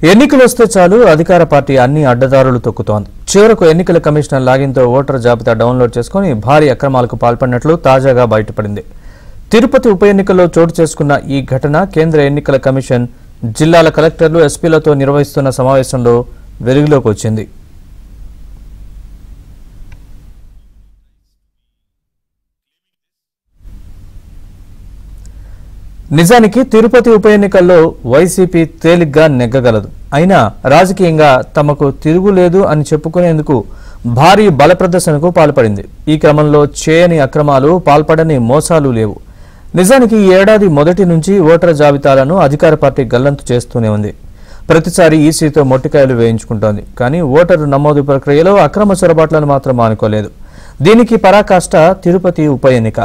ఎన్నికలు వస్తే చాలు అధికార పార్టీ అన్ని అడ్డదారులు తొక్కుతోంది. చివరకు ఎన్నికల కమిషనర్ లాగిన్తో ఓటర్ జాబితా డౌన్లోడ్ చేసుకుని భారీ అక్రమాలకు పాల్పడినట్లు తాజాగా బయటపడింది. తిరుపతి ఉప ఎన్నికల్లో చోటు చేసుకున్న ఈ ఘటన కేంద్ర ఎన్నికల కమిషన్ జిల్లాల కలెక్టర్లు, ఎస్పీలతో నిర్వహిస్తున్న సమావేశంలో వెలుగులోకి వచ్చింది. నిజానికి తిరుపతి ఉప ఎన్నికల్లో వైసీపీ తేలిగ్గా నెగ్గగలదు. అయినా రాజకీయంగా తమకు తిరుగులేదు అని చెప్పుకునేందుకు భారీ బల ప్రదర్శనకు పాల్పడింది. ఈ క్రమంలో చేయని అక్రమాలు, పాల్పడని మోసాలు లేవు. నిజానికి ఈ ఏడాది మొదటి నుంచి ఓటర్ జాబితాలను అధికార పార్టీ గల్లంతు చేస్తూనే ఉంది. ప్రతిసారి ఈసీతో మొట్టికాయలు వేయించుకుంటోంది. కానీ ఓటరు నమోదు ప్రక్రియలో అక్రమ చొరబాట్లను మాత్రం మానుకోలేదు. దీనికి పరాకాష్ట తిరుపతి ఉప ఎన్నిక.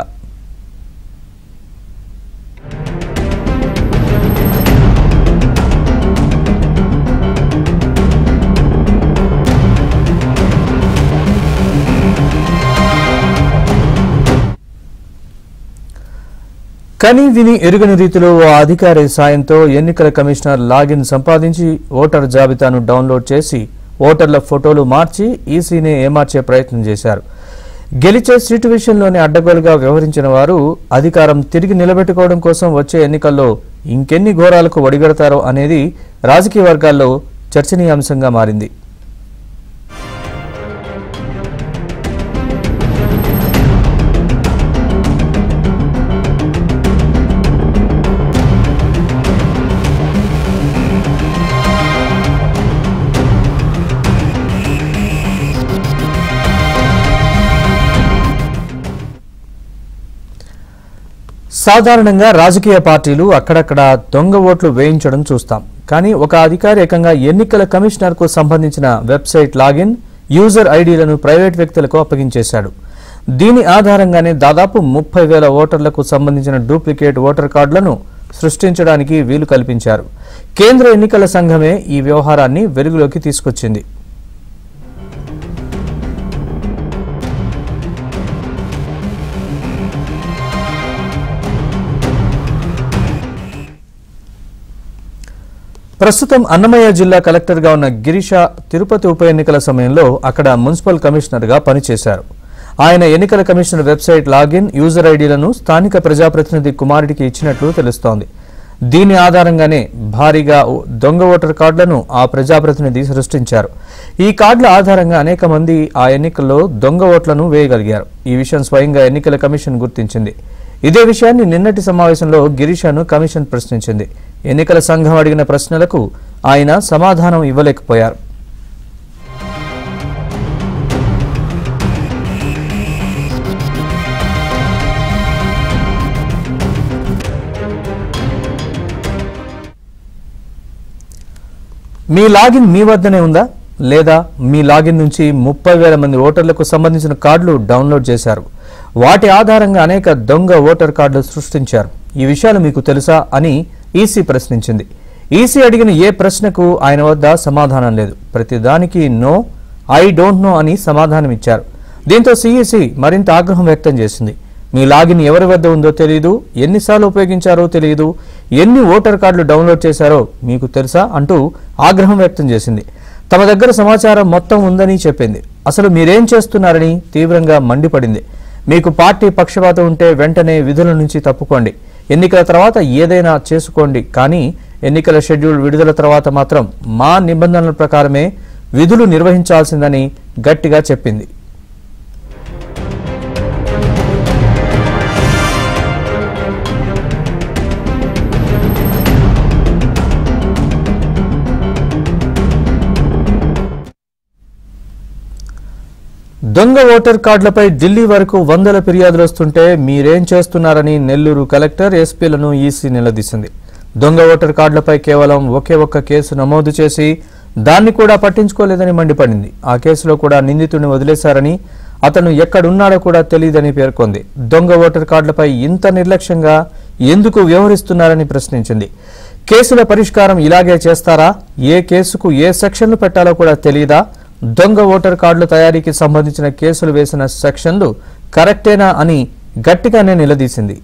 కానీ విని ఎరుగని రీతిలో ఓ అధికారి సాయంతో ఎన్నికల కమిషనర్ లాగిన్ సంపాదించి ఓటర్ జాబితాను డౌన్లోడ్ చేసి ఓటర్ల ఫోటోలు మార్చి ఈసీని ఏమార్చే ప్రయత్నం చేశారు. గెలిచే సీటు విషయంలోనే అడ్డగోలుగా వ్యవహరించిన వారు అధికారం తిరిగి నిలబెట్టుకోవడం కోసం వచ్చే ఎన్నికల్లో ఇంకెన్ని ఘోరాలకు ఒడిగడతారో అనేది రాజకీయ వర్గాల్లో చర్చనీయాంశంగా మారింది. సాధారణంగా రాజకీయ పార్టీలు అక్కడక్కడ దొంగ ఓట్లు వేయించడం చూస్తాం. కానీ ఒక అధికారి ఏకంగా ఎన్నికల కమిషనర్కు సంబంధించిన వెబ్సైట్ లాగిన్, యూజర్ ఐడీలను ప్రైవేట్ వ్యక్తులకు అప్పగించేశాడు. దీని ఆధారంగానే దాదాపు 30,000 ఓటర్లకు సంబంధించిన డూప్లికేట్ ఓటర్ కార్డులను సృష్టించడానికి వీలు కల్పించారు. కేంద్ర ఎన్నికల సంఘమే ఈ వ్యవహారాన్ని వెలుగులోకి తీసుకొచ్చింది. ప్రస్తుతం అన్నమయ్య జిల్లా కలెక్టర్గా ఉన్న గిరీష తిరుపతి ఉప ఎన్నికల సమయంలో అక్కడ మున్సిపల్ కమిషనర్గా పనిచేశారు. ఆయన ఎన్నికల కమిషనర్ వెబ్సైట్ లాగిన్, యూజర్ ఐడీలను స్థానిక ప్రజాప్రతినిధి కుమారుడికి ఇచ్చినట్లు తెలుస్తోంది. దీని ఆధారంగానే భారీగా దొంగ ఓటర్ కార్డులను ఆ ప్రజాప్రతినిధి సృష్టించారు. ఈ కార్డుల ఆధారంగా అనేక మంది ఆ ఎన్నికల్లో దొంగ ఓట్లను వేయగలిగారు. ఈ విషయం స్వయంగా ఎన్నికల కమిషన్ గుర్తించింది. ఇదే విషయాన్ని నిన్నటి సమావేశంలో గిరీషను కమిషన్ ప్రశ్నించింది. ఎన్నికల సంఘం అడిగిన ప్రశ్నలకు ఆయన సమాధానం ఇవ్వలేకపోయారు. మీ లాగిన్ మీ వద్దనే ఉందా, లేదా మీ లాగిన్ నుంచి 30,000 మంది ఓటర్లకు సంబంధించిన కార్డులు డౌన్లోడ్ చేశారు. వాటి ఆధారంగా అనేక దొంగ ఓటర్ కార్డులు సృష్టించారు. ఈ విషయాలు మీకు తెలుసా అని ఈసీ ప్రశ్నించింది. ఈసీ అడిగిన ఏ ప్రశ్నకు ఆయన వద్ద సమాధానం లేదు. ప్రతిదానికి నో, ఐ డోంట్ నో అని సమాధానం ఇచ్చారు. దీంతో సిఈసి మరింత ఆగ్రహం వ్యక్తం చేసింది. మీ లాగిన్ ఎవరి వద్ద ఉందో తెలియదు, ఎన్నిసార్లు ఉపయోగించారో తెలియదు, ఎన్ని ఓటర్ కార్డులు డౌన్లోడ్ చేశారో మీకు తెలుసా అంటూ ఆగ్రహం వ్యక్తం చేసింది. తమ దగ్గర సమాచారం మొత్తం ఉందని చెప్పింది. అసలు మీరేం చేస్తున్నారని తీవ్రంగా మండిపడింది. మీకు పార్టీ పక్షపాతం ఉంటే వెంటనే విధుల నుంచి తప్పుకోండి. ఎన్నికల తర్వాత ఏదైనా చేసుకోండి. కానీ ఎన్నికల షెడ్యూల్ విడుదల తర్వాత మాత్రం మా నిబంధనల ప్రకారమే విధులు నిర్వహించాల్సిందని గట్టిగా చెప్పింది. దొంగ ఓటర్ కార్డులపై ఢిల్లీ వరకు 100 ఫిర్యాదులు వస్తుంటే మీరేం చేస్తున్నారని నెల్లూరు కలెక్టర్, ఎస్పీలను ఈసీ నిలదీసింది. దొంగ ఓటర్ కార్డులపై కేవలం ఒక్క కేసు నమోదు చేసి దాన్ని కూడా పట్టించుకోలేదని మండిపడింది. ఆ కేసులో కూడా నిందితుడిని వదిలేశారని, అతను ఎక్కడున్నాడో కూడా తెలియదని పేర్కొంది. దొంగ ఓటర్ కార్డులపై ఇంత నిర్లక్ష్యంగా ఎందుకు వ్యవహరిస్తున్నారని ప్రశ్నించింది. కేసుల పరిష్కారం ఇలాగే చేస్తారా? ఏ కేసుకు ఏ సెక్షన్లు పెట్టాలో కూడా తెలియదా? దొంగ ఓటర్ కార్డుల తయారీకి సంబంధించిన కేసులు వేసిన సెక్షన్లు కరెక్టేనా అని గట్టిగానే నిలదీసింది.